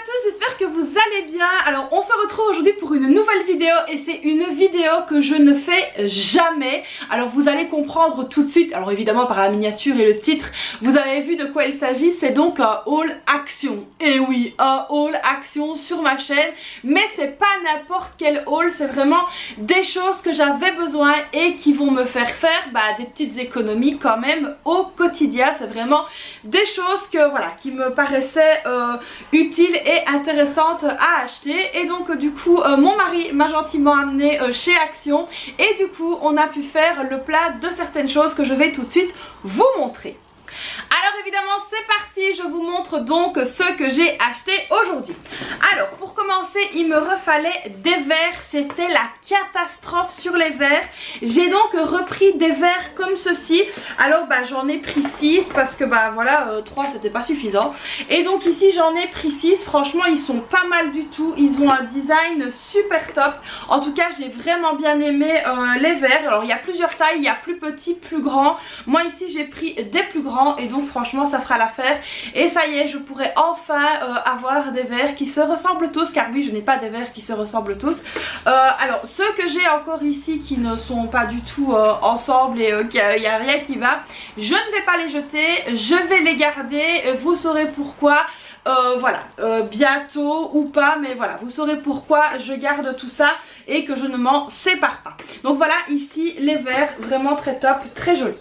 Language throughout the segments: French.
tous, j'espère que vous allez bien. Alors on se retrouve aujourd'hui pour une nouvelle vidéo et c'est une vidéo que je ne fais jamais. Alors vous allez comprendre tout de suite, alors évidemment par la miniature et le titre, vous avez vu de quoi il s'agit. C'est donc un haul action. Et oui, un haul action sur ma chaîne, mais c'est pas n'importe quel haul, c'est vraiment des choses que j'avais besoin et qui vont me faire faire des petites économies quand même au quotidien. C'est vraiment des choses que voilà, qui me paraissaient utiles et intéressantes à acheter. Et donc du coup mon mari m'a gentiment amené chez Action et du coup on a pu faire le plat de certaines choses que je vais tout de suite vous montrer. Alors évidemment c'est parti, je vous montre donc ce que j'ai acheté aujourd'hui. Alors pour commencer il me refallait des verres, c'était la catastrophe sur les verres. J'ai donc repris des verres comme ceci. Alors j'en ai pris 6 parce que voilà 3 c'était pas suffisant. Et donc ici j'en ai pris 6, franchement ils sont pas mal du tout, ils ont un design super top. En tout cas j'ai vraiment bien aimé les verres. Alors il y a plusieurs tailles, il y a plus petit, plus grand. Moi ici j'ai pris des plus grands et donc franchement ça fera l'affaire et ça y est je pourrai enfin avoir des verres qui se ressemblent tous, car oui je n'ai pas des verres qui se ressemblent tous. Alors ceux que j'ai encore ici qui ne sont pas du tout ensemble et qu'il n'y a rien qui va, je ne vais pas les jeter, je vais les garder, vous saurez pourquoi. Voilà, bientôt ou pas, mais voilà, vous saurez pourquoi je garde tout ça et que je ne m'en sépare pas. Donc voilà ici les verres, vraiment très top, très jolis.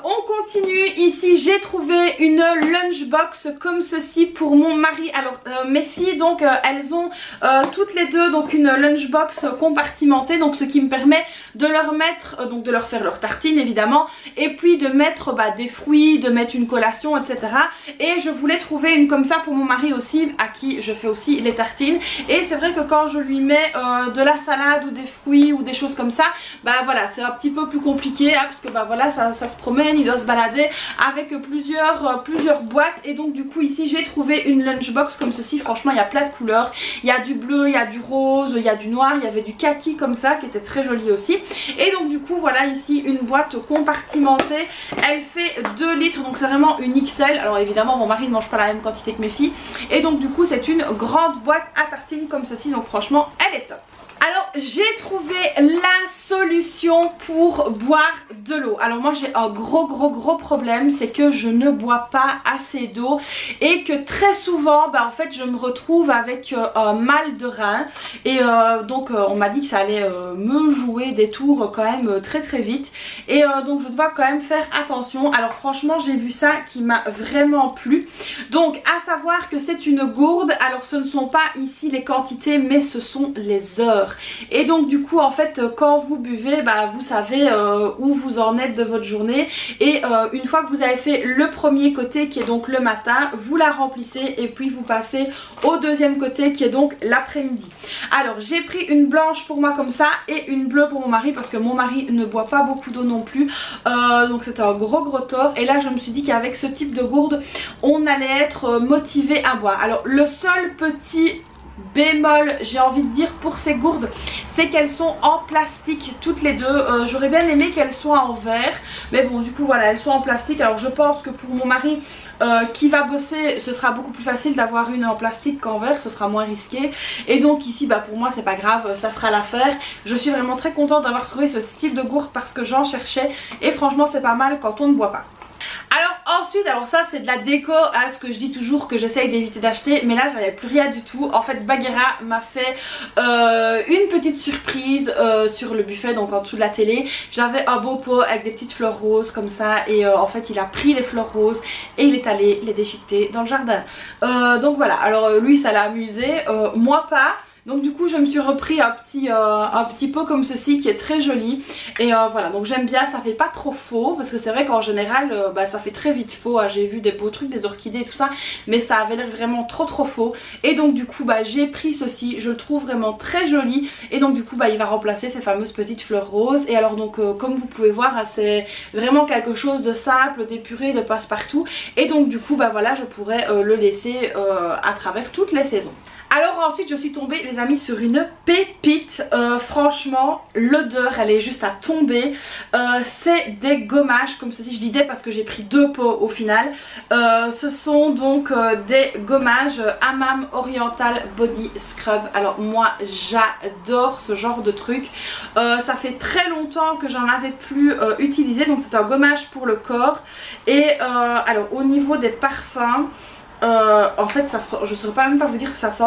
On continue, ici j'ai trouvé une lunchbox comme ceci pour mon mari. Alors mes filles donc elles ont toutes les deux donc une lunchbox compartimentée, donc ce qui me permet de leur mettre, donc de leur faire leur tartine évidemment, et puis de mettre des fruits, de mettre une collation etc. Et je voulais trouver une comme ça pour mon mari aussi, à qui je fais aussi les tartines. Et c'est vrai que quand je lui mets de la salade ou des fruits ou des choses comme ça, voilà c'est un petit peu plus compliqué hein, parce que voilà ça se promène, il doit se balader avec plusieurs boîtes. Et donc du coup ici j'ai trouvé une lunchbox comme ceci. Franchement il y a plein de couleurs, il y a du bleu, il y a du rose, il y a du noir, il y avait du kaki comme ça qui était très joli aussi. Et donc du coup voilà ici une boîte compartimentée, elle fait 2 litres donc c'est vraiment une XL. Alors évidemment mon mari ne mange pas la même quantité que mes filles et donc du coup c'est une grande boîte à tartines comme ceci, donc franchement elle est top. Alors j'ai trouvé la solution pour boire de l'eau. Alors moi j'ai un gros problème, c'est que je ne bois pas assez d'eau et que très souvent en fait je me retrouve avec un mal de rein. Et donc on m'a dit que ça allait me jouer des tours quand même très vite. Et donc je dois quand même faire attention. Alors franchement j'ai vu ça qui m'a vraiment plu. Donc à savoir que c'est une gourde. Alors ce ne sont pas ici les quantités mais ce sont les heures. Et donc du coup en fait quand vous buvez vous savez où vous en êtes de votre journée. Et une fois que vous avez fait le premier côté qui est donc le matin, vous la remplissez et puis vous passez au deuxième côté qui est donc l'après-midi. Alors j'ai pris une blanche pour moi comme ça et une bleue pour mon mari parce que mon mari ne boit pas beaucoup d'eau non plus, donc c'était un gros tort. Et là je me suis dit qu'avec ce type de gourde on allait être motivé à boire. Alors le seul petit bémol j'ai envie de dire pour ces gourdes, c'est qu'elles sont en plastique toutes les deux. J'aurais bien aimé qu'elles soient en verre, mais bon du coup voilà elles sont en plastique. Alors je pense que pour mon mari qui va bosser ce sera beaucoup plus facile d'avoir une en plastique qu'en verre, ce sera moins risqué. Et donc ici pour moi c'est pas grave, ça fera l'affaire. Je suis vraiment très contente d'avoir trouvé ce style de gourde parce que j'en cherchais et franchement c'est pas mal quand on ne boit pas. Alors ensuite, alors ça c'est de la déco, hein, ce que je dis toujours que j'essaye d'éviter d'acheter, mais là j'avais plus rien du tout. En fait Bagheera m'a fait une petite surprise sur le buffet, donc en dessous de la télé. J'avais un beau pot avec des petites fleurs roses comme ça et en fait il a pris les fleurs roses et il est allé les déchiqueter dans le jardin. Donc voilà, alors lui ça l'a amusé, moi pas. Donc du coup je me suis repris un petit pot comme ceci qui est très joli. Et voilà, donc j'aime bien, ça fait pas trop faux parce que c'est vrai qu'en général ça fait très vite faux. J'ai vu des beaux trucs, des orchidées et tout ça, mais ça avait l'air vraiment trop faux. Et donc du coup j'ai pris ceci, je le trouve vraiment très joli. Et donc du coup il va remplacer ces fameuses petites fleurs roses. Et alors donc comme vous pouvez voir c'est vraiment quelque chose de simple, d'épuré, de passe-partout. Et donc du coup voilà, je pourrais le laisser à travers toutes les saisons. Alors ensuite je suis tombée les amis sur une pépite, franchement l'odeur elle est juste à tomber, c'est des gommages comme ceci, je dis des parce que j'ai pris 2 pots au final, ce sont donc des gommages Hammam Oriental Body Scrub. Alors moi j'adore ce genre de truc, ça fait très longtemps que j'en avais plus utilisé, donc c'est un gommage pour le corps et alors au niveau des parfums, en fait ça sent, je ne saurais pas même pas vous dire que ça sent,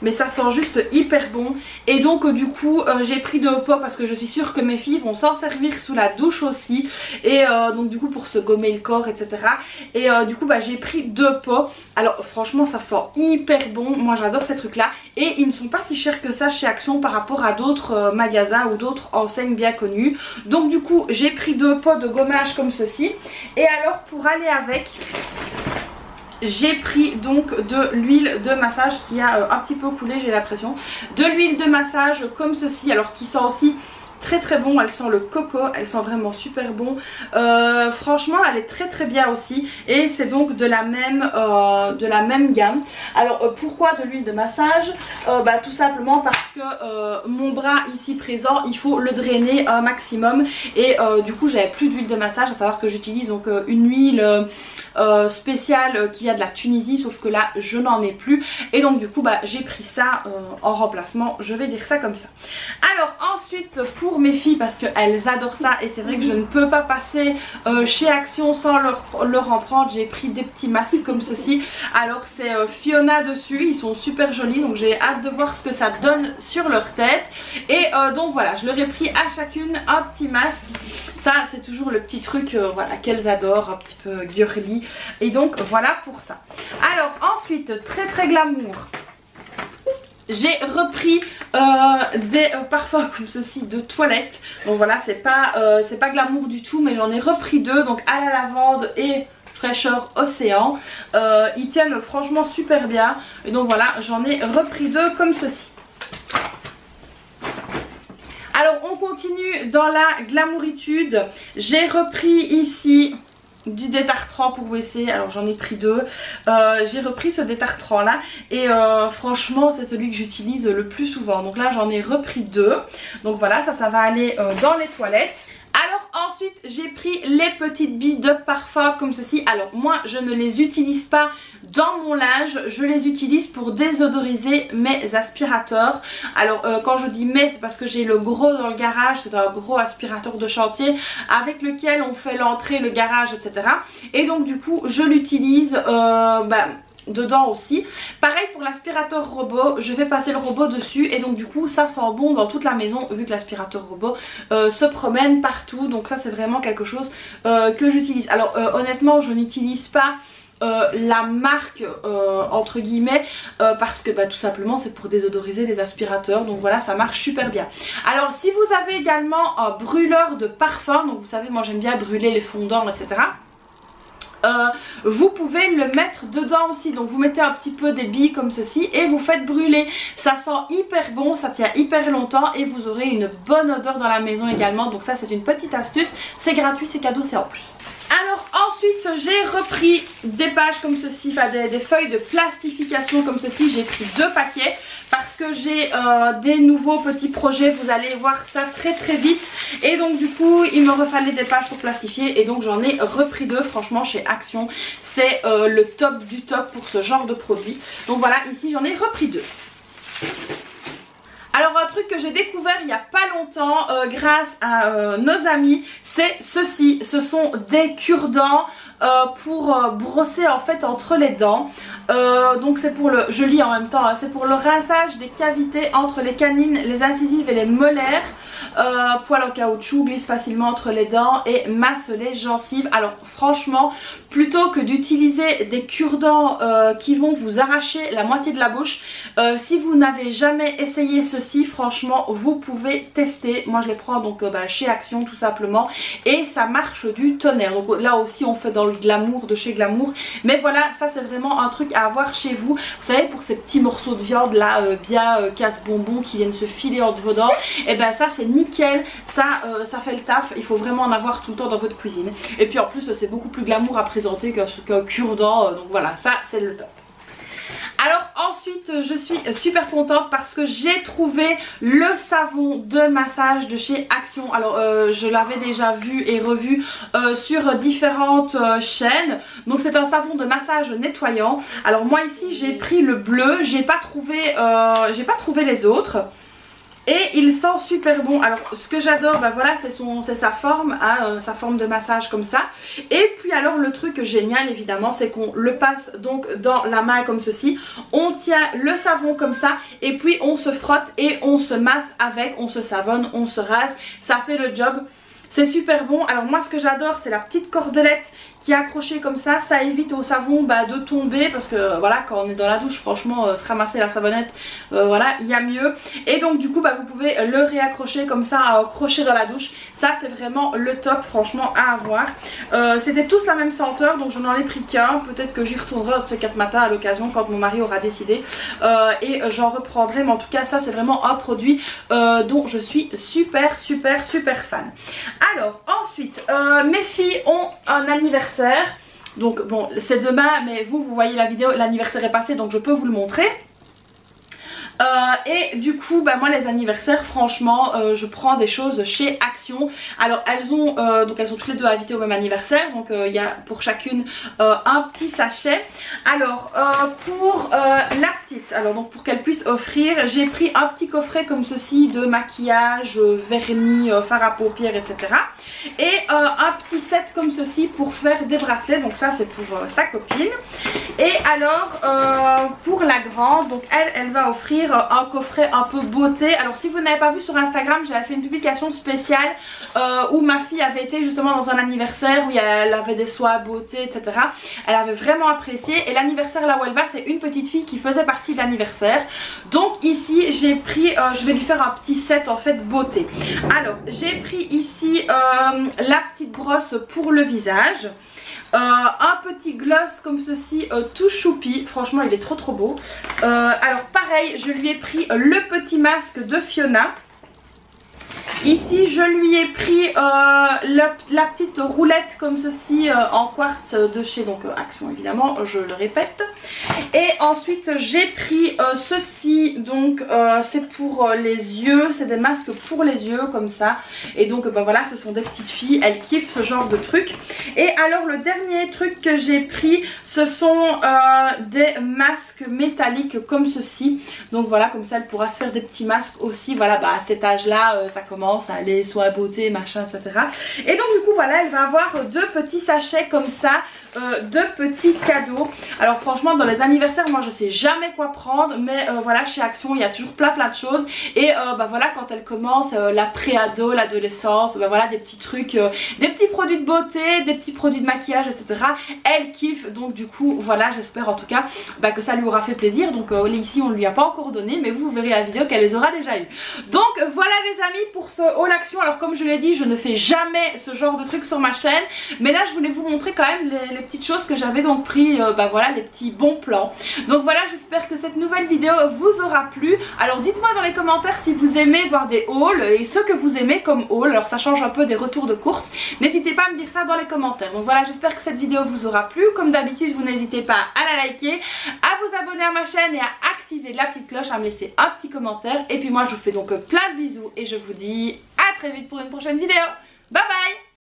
mais ça sent juste hyper bon. Et donc du coup j'ai pris 2 pots parce que je suis sûre que mes filles vont s'en servir sous la douche aussi. Et donc du coup pour se gommer le corps etc. Et du coup bah, j'ai pris 2 pots. Alors franchement ça sent hyper bon, moi j'adore ces trucs là. Et ils ne sont pas si chers que ça chez Action par rapport à d'autres magasins ou d'autres enseignes bien connues. Donc du coup j'ai pris 2 pots de gommage comme ceci. Et alors pour aller avec, j'ai pris donc de l'huile de massage qui a un petit peu coulé, j'ai l'impression. De l'huile de massage comme ceci, alors qui sent aussi très bon, elle sent le coco, elle sent vraiment super bon, franchement elle est très bien aussi. Et c'est donc de la même gamme. Alors pourquoi de l'huile de massage? Bah, tout simplement parce que mon bras ici présent il faut le drainer un maximum. Et du coup j'avais plus d'huile de massage, à savoir que j'utilise donc une huile spéciale qui vient de la Tunisie, sauf que là je n'en ai plus. Et donc du coup bah, j'ai pris ça en remplacement, je vais dire ça comme ça. Alors ensuite pour mes filles, parce qu'elles adorent ça et c'est vrai que je ne peux pas passer chez Action sans leur en prendre, j'ai pris des petits masques comme ceci. Alors c'est Fiona dessus, ils sont super jolis, donc j'ai hâte de voir ce que ça donne sur leur tête. Et donc voilà, je leur ai pris à chacune un petit masque. Ça c'est toujours le petit truc voilà, qu'elles adorent, un petit peu girly. Et donc voilà pour ça. Alors ensuite, très glamour, j'ai repris des parfums comme ceci de toilette. Donc voilà, c'est pas glamour du tout, mais j'en ai repris 2, donc à la lavande et fraîcheur océan. Ils tiennent franchement super bien. Et donc voilà, j'en ai repris 2 comme ceci. Alors on continue dans la glamouritude. J'ai repris ici du détartrant pour WC, alors j'en ai pris 2. J'ai repris ce détartrant là et franchement c'est celui que j'utilise le plus souvent. Donc là j'en ai repris 2. Donc voilà, ça va aller dans les toilettes. Alors ensuite j'ai pris les petites billes de parfum comme ceci. Alors moi je ne les utilise pas dans mon linge, je les utilise pour désodoriser mes aspirateurs. Alors quand je dis mes, c'est parce que j'ai le gros dans le garage, c'est un gros aspirateur de chantier avec lequel on fait l'entrée, le garage etc. Et donc du coup je l'utilise dedans aussi. Pareil pour l'aspirateur robot, je vais passer le robot dessus et donc du coup ça sent bon dans toute la maison vu que l'aspirateur robot se promène partout. Donc ça c'est vraiment quelque chose que j'utilise. Alors honnêtement je n'utilise pas la marque entre guillemets parce que tout simplement c'est pour désodoriser les aspirateurs. Donc voilà, ça marche super bien. Alors si vous avez également un brûleur de parfum, donc vous savez moi j'aime bien brûler les fondants etc. Vous pouvez le mettre dedans aussi. Donc vous mettez un petit peu des billes comme ceci et vous faites brûler. Ça sent hyper bon, ça tient hyper longtemps et vous aurez une bonne odeur dans la maison également. Donc ça c'est une petite astuce, c'est gratuit, c'est cadeau, c'est en plus. Alors ensuite j'ai repris des pages comme ceci, enfin des feuilles de plastification comme ceci. J'ai pris 2 paquets parce que j'ai des nouveaux petits projets, vous allez voir ça très vite. Et donc du coup il me refallait des pages pour plastifier et donc j'en ai repris 2. Franchement chez Action c'est le top du top pour ce genre de produit. Donc voilà, ici j'en ai repris 2. Alors un truc que j'ai découvert il n'y a pas longtemps grâce à nos amis, c'est ceci. Ce sont des cure-dents pour brosser en fait entre les dents. Donc c'est pour le, je lis en même temps, hein, c'est pour le rinçage des cavités entre les canines, les incisives et les molaires. Poil en caoutchouc, glisse facilement entre les dents et masse les gencives. Alors franchement, plutôt que d'utiliser des cure-dents qui vont vous arracher la moitié de la bouche, si vous n'avez jamais essayé ceci, franchement vous pouvez tester. Moi je les prends donc chez Action tout simplement et ça marche du tonnerre. Donc là aussi on fait dans le Glamour de chez Glamour, mais voilà, ça c'est vraiment un truc à avoir chez vous. Vous savez, pour ces petits morceaux de viande là bien casse-bonbons qui viennent se filer entre vos dents, et ben ça c'est nickel, ça fait le taf. Il faut vraiment en avoir tout le temps dans votre cuisine et puis en plus c'est beaucoup plus glamour à présenter qu'un cure-dent, donc voilà, ça c'est le top. Alors ensuite je suis super contente parce que j'ai trouvé le savon de massage de chez Action. Alors je l'avais déjà vu et revu sur différentes chaînes. Donc c'est un savon de massage nettoyant. Alors moi ici j'ai pris le bleu, j'ai pas trouvé les autres. Et il sent super bon. Alors ce que j'adore, bah voilà, c'est sa forme, hein, sa forme de massage comme ça. Et puis alors le truc génial évidemment, c'est qu'on le passe donc dans la main comme ceci. On tient le savon comme ça et puis on se frotte et on se masse avec, on se savonne, on se rase. Ça fait le job. C'est super bon. Alors moi ce que j'adore c'est la petite cordelette qui est accrochée comme ça. Ça évite au savon de tomber parce que voilà, quand on est dans la douche franchement se ramasser la savonnette, voilà, il y a mieux. Et donc du coup vous pouvez le réaccrocher comme ça, accrocher dans la douche. Ça c'est vraiment le top franchement à avoir. C'était tous la même senteur donc je n'en ai pris qu'un. Peut-être que j'y retournerai un de ces 4 matins à l'occasion quand mon mari aura décidé. Et j'en reprendrai, mais en tout cas ça c'est vraiment un produit dont je suis super fan. Alors ensuite mes filles ont un anniversaire. Donc bon c'est demain mais vous voyez la vidéo, l'anniversaire est passé donc je peux vous le montrer. Et du coup moi les anniversaires franchement je prends des choses chez Action. Alors elles sont toutes les deux invitées au même anniversaire. Donc il y a pour chacune un petit sachet. Alors pour la petite, alors donc pour qu'elle puisse offrir, j'ai pris un petit coffret comme ceci de maquillage, vernis, fard à paupières etc. Et un petit set comme ceci pour faire des bracelets. Donc ça c'est pour sa copine. Et alors pour la grande, donc elle va offrir un coffret un peu beauté. Alors si vous n'avez pas vu sur Instagram, j'avais fait une publication spéciale où ma fille avait été justement dans un anniversaire où elle avait des soins beauté etc. Elle avait vraiment apprécié et l'anniversaire là où elle va c'est une petite fille qui faisait partie de l'anniversaire. Donc ici j'ai pris, je vais lui faire un petit set en fait beauté. Alors j'ai pris ici la petite brosse pour le visage. Un petit gloss comme ceci tout choupi, franchement il est trop beau. Alors pareil je lui ai pris le petit masque de Fiona. Ici je lui ai pris la petite roulette comme ceci en quartz de chez Action évidemment, je le répète. Et ensuite j'ai pris ceci, donc c'est pour les yeux, c'est des masques pour les yeux comme ça. Et donc voilà, ce sont des petites filles, elles kiffent ce genre de truc. Et alors le dernier truc que j'ai pris, ce sont des masques métalliques comme ceci. Donc voilà, comme ça elle pourra se faire des petits masques aussi. Voilà, à cet âge là ça commence à aller soit à beauté machin etc. Et donc du coup voilà, elle va avoir deux petits sachets comme ça de petits cadeaux. Alors franchement dans les anniversaires moi je sais jamais quoi prendre, mais voilà chez Action il y a toujours plein de choses. Et voilà, quand elle commence la pré-ado, l'adolescence, voilà des petits trucs, des petits produits de beauté, des petits produits de maquillage etc. Elle kiffe, donc du coup voilà, j'espère en tout cas que ça lui aura fait plaisir. Donc ici on ne lui a pas encore donné, mais vous verrez la vidéo qu'elle les aura déjà eu. Donc voilà les amis pour ce haul Action. Alors comme je l'ai dit, je ne fais jamais ce genre de trucs sur ma chaîne, mais là je voulais vous montrer quand même les petites choses que j'avais donc pris, voilà les petits bons plans. Donc voilà, j'espère que cette nouvelle vidéo vous aura plu. Alors dites-moi dans les commentaires si vous aimez voir des hauls et ce que vous aimez comme haul. Alors ça change un peu des retours de course, n'hésitez pas à me dire ça dans les commentaires. Donc voilà, j'espère que cette vidéo vous aura plu. Comme d'habitude vous n'hésitez pas à la liker, à vous abonner à ma chaîne et à activer la petite cloche, à me laisser un petit commentaire. Et puis moi je vous fais donc plein de bisous et je vous dis à très vite pour une prochaine vidéo. Bye bye.